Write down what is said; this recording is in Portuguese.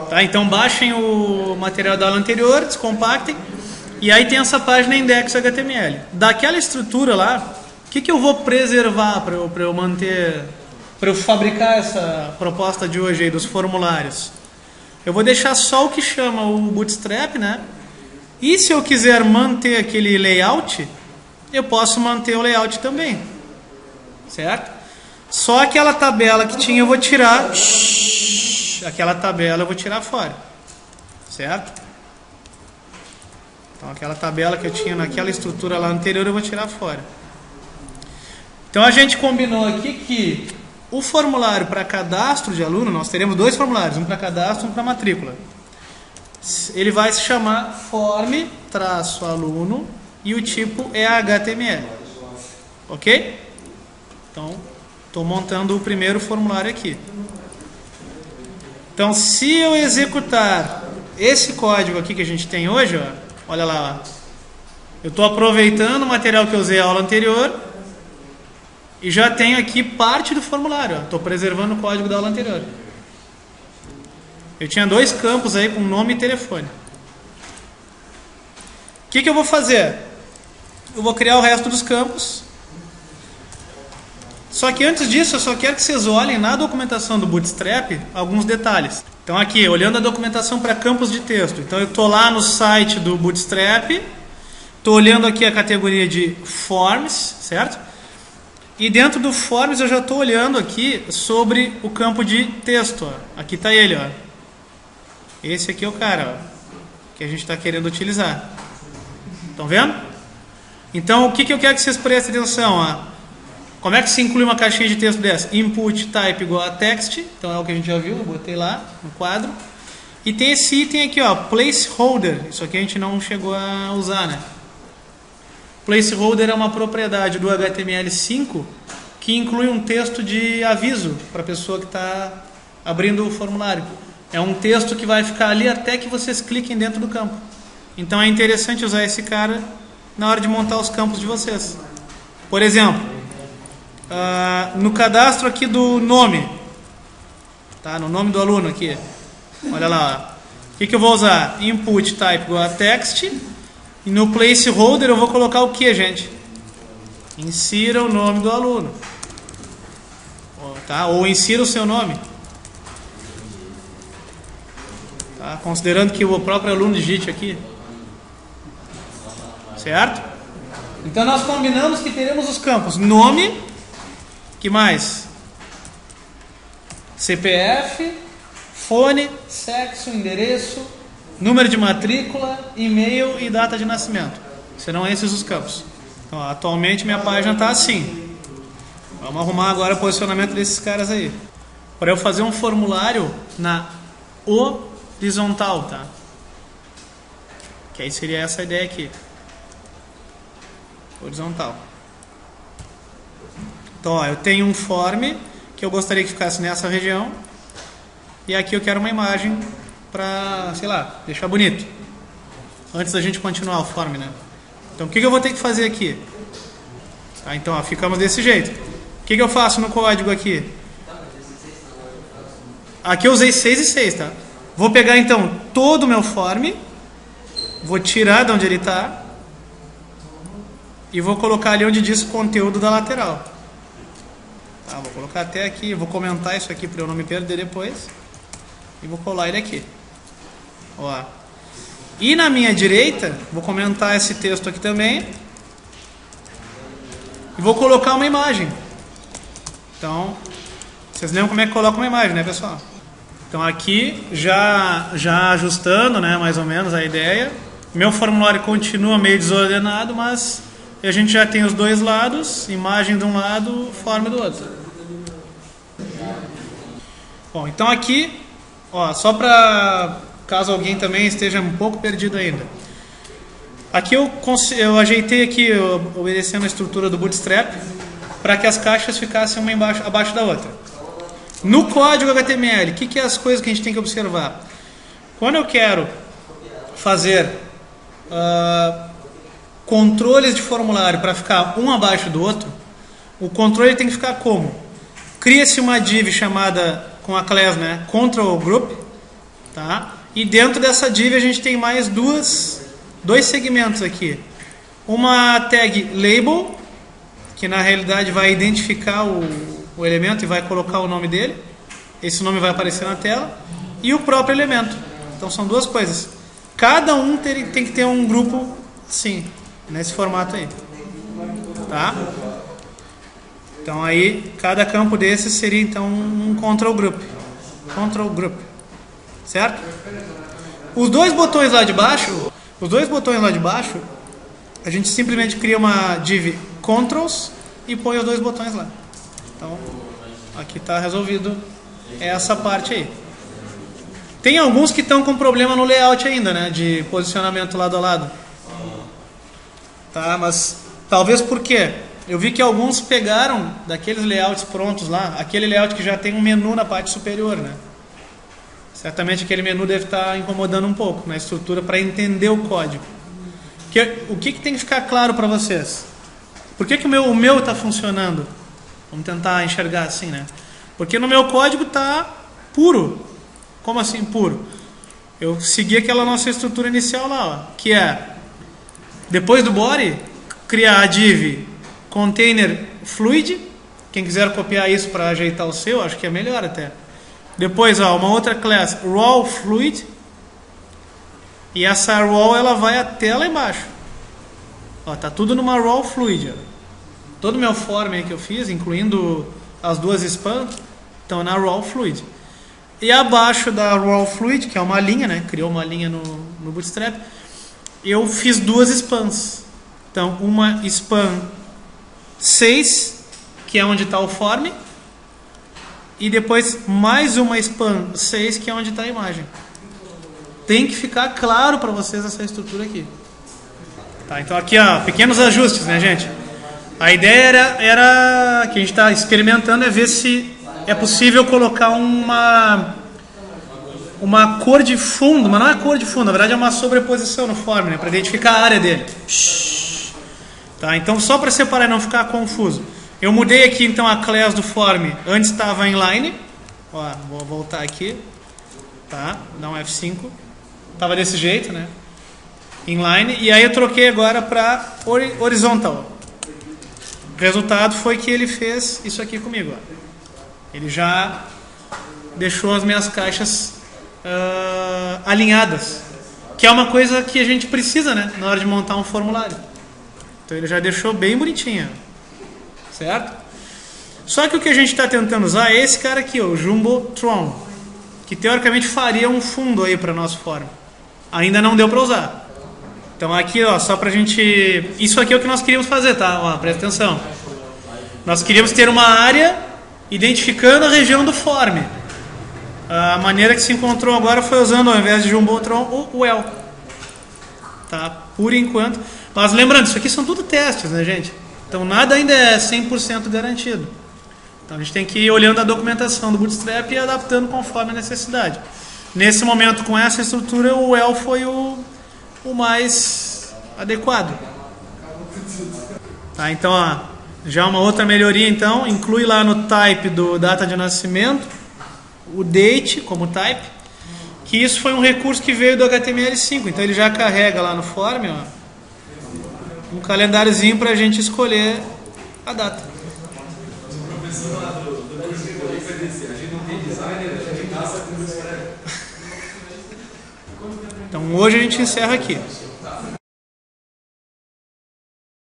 Tá? Então baixem o material da aula anterior, descompactem, e aí tem essa página index.html. Daquela estrutura lá, o que eu vou preservar para eu manter, para eu fabricar essa proposta de hoje aí dos formulários? Eu vou deixar só o que chama o Bootstrap, né? E se eu quiser manter aquele layout, eu posso manter o layout também, certo? Só aquela tabela que tinha eu vou tirar, aquela tabela eu vou tirar fora, certo? Então aquela tabela que eu tinha naquela estrutura lá anterior eu vou tirar fora. Então a gente combinou aqui que o formulário para cadastro de aluno, nós teremos dois formulários, um para cadastro e um para matrícula. Ele vai se chamar form-aluno e o tipo é HTML. Ok? Então, estou montando o primeiro formulário aqui. Então, se eu executar esse código aqui que a gente tem hoje, ó, olha lá, ó, eu estou aproveitando o material que eu usei na aula anterior e já tenho aqui parte do formulário. Estou preservando o código da aula anterior. Eu tinha dois campos aí com nome e telefone. O que eu vou fazer? Eu vou criar o resto dos campos. Só que antes disso, eu só quero que vocês olhem na documentação do Bootstrap alguns detalhes. Então aqui, olhando a documentação para campos de texto. Então eu estou lá no site do Bootstrap. Estou olhando aqui a categoria de Forms, certo? E dentro do Forms eu já estou olhando aqui sobre o campo de texto. Ó. Aqui está ele, ó. Esse aqui é o cara, ó, que a gente está querendo utilizar. Estão vendo? Então, o que eu quero que vocês prestem atenção? Ó. Como é que se inclui uma caixinha de texto dessa? Input type igual a text. Então, é o que a gente já viu, eu botei lá no quadro. E tem esse item aqui, ó, placeholder. Isso aqui a gente não chegou a usar, né? Placeholder é uma propriedade do HTML5 que inclui um texto de aviso para a pessoa que está abrindo o formulário. É um texto que vai ficar ali até que vocês cliquem dentro do campo. Então é interessante usar esse cara na hora de montar os campos de vocês. Por exemplo, no cadastro aqui do nome, tá? No nome do aluno aqui, olha lá, ó. O que eu vou usar? Input type igual a text. E no placeholder eu vou colocar o que, gente? Insira o nome do aluno, tá? Ou insira o seu nome. Tá? Considerando que o próprio aluno digite aqui. Certo? Então nós combinamos que teremos os campos nome, que mais? CPF, fone, sexo, endereço, número de matrícula, e-mail e data de nascimento. Serão esses os campos. Então, atualmente minha página está assim. Vamos arrumar agora o posicionamento desses caras aí. Para eu fazer um formulário na horizontal, tá? Que aí seria essa ideia aqui. Horizontal. Então, ó, eu tenho um form que eu gostaria que ficasse nessa região. E aqui eu quero uma imagem para, sei lá, deixar bonito. Antes da gente continuar o form, né? Então, o que eu vou ter que fazer aqui? Tá, então, ó, ficamos desse jeito. O que eu faço no código aqui? Aqui eu usei 6 e 6, tá? Vou pegar, então, todo o meu form, vou tirar de onde ele está e vou colocar ali onde diz conteúdo da lateral. Tá, vou colocar até aqui, vou comentar isso aqui para eu não me perder depois. E vou colar ele aqui. Ó. E na minha direita, vou comentar esse texto aqui também. E vou colocar uma imagem. Então, vocês lembram como é que coloca uma imagem, né, pessoal? Então aqui, já ajustando, né, mais ou menos a ideia. Meu formulário continua meio desordenado, mas a gente já tem os dois lados, imagem de um lado, form do outro. Bom, então aqui, ó, só para caso alguém também esteja um pouco perdido ainda. Aqui eu ajeitei aqui, obedecendo a estrutura do Bootstrap, para que as caixas ficassem uma abaixo da outra. No código HTML, o que é as coisas que a gente tem que observar? Quando eu quero fazer controles de formulário para ficar um abaixo do outro, o controle tem que ficar como? Cria-se uma div chamada com a class, né, control group, Tá? E dentro dessa div a gente tem mais dois segmentos aqui. Uma tag label, que na realidade vai identificar o elemento e vai colocar o nome dele. Esse nome vai aparecer na tela. E o próprio elemento. Então são duas coisas. Cada um tem que ter um grupo, sim, nesse formato aí. Tá? Então aí, cada campo desses seria então um control group. Control group. Certo? Os dois botões lá de baixo, a gente simplesmente cria uma div controls e põe os dois botões lá. Então, aqui está resolvido essa parte aí. Tem alguns que estão com problema no layout ainda, né? De posicionamento lado a lado. Tá, mas talvez por quê? Eu vi que alguns pegaram daqueles layouts prontos lá, aquele layout que já tem um menu na parte superior, né? Certamente aquele menu deve estar incomodando um pouco na estrutura para entender o código. O que tem que ficar claro para vocês? Por que o meu está funcionando? Vamos tentar enxergar assim, né? Porque no meu código está puro. Como assim puro? Eu segui aquela nossa estrutura inicial lá, ó, que é, depois do body, criar a div container fluid. Quem quiser copiar isso para ajeitar o seu, acho que é melhor até. Depois, ó, uma outra class, raw fluid. E essa raw ela vai até lá embaixo. Ó, tá tudo numa raw fluid. Ó. Todo o meu form aí que eu fiz, incluindo as duas spans, estão na raw fluid. E abaixo da raw fluid, que é uma linha, né? Criou uma linha no Bootstrap. Eu fiz duas spans. Então, uma span 6, que é onde está o form. E depois mais uma span 6, que é onde está a imagem. Tem que ficar claro para vocês essa estrutura aqui. Tá, então aqui, ó, pequenos ajustes, né, gente? A ideia era que a gente está experimentando é ver se é possível colocar uma cor de fundo, mas não é cor de fundo, na verdade é uma sobreposição no form, né, para identificar a área dele. Tá, então só para separar e não ficar confuso. Eu mudei aqui então a class do form, antes estava inline. Ó, vou voltar aqui. Tá, vou dar um F5. Tava desse jeito, né? Inline. E aí eu troquei agora para horizontal. O resultado foi que ele fez isso aqui comigo. Ó. Ele já deixou as minhas caixas alinhadas. Que é uma coisa que a gente precisa, né? Na hora de montar um formulário. Então ele já deixou bem bonitinho. Certo? Só que o que a gente está tentando usar é esse cara aqui, ó, o Jumbotron. Que teoricamente faria um fundo aí para nosso form. Ainda não deu para usar. Então aqui, ó, só pra gente... Isso aqui é o que nós queríamos fazer, tá? Ó, presta atenção. Nós queríamos ter uma área identificando a região do form. A maneira que se encontrou agora foi usando, ao invés de Jumbotron, o well. Tá? Por enquanto. Mas lembrando, isso aqui são tudo testes, né, gente? Então nada ainda é 100% garantido. Então a gente tem que ir olhando a documentação do Bootstrap e adaptando conforme a necessidade. Nesse momento, com essa estrutura, o well foi o mais adequado. Tá, então, ó, já uma outra melhoria, então, inclui lá no type do data de nascimento, o date como type, que isso foi um recurso que veio do HTML5, então ele já carrega lá no form, ó, um calendáriozinho para a gente escolher a data. Então hoje a gente encerra aqui.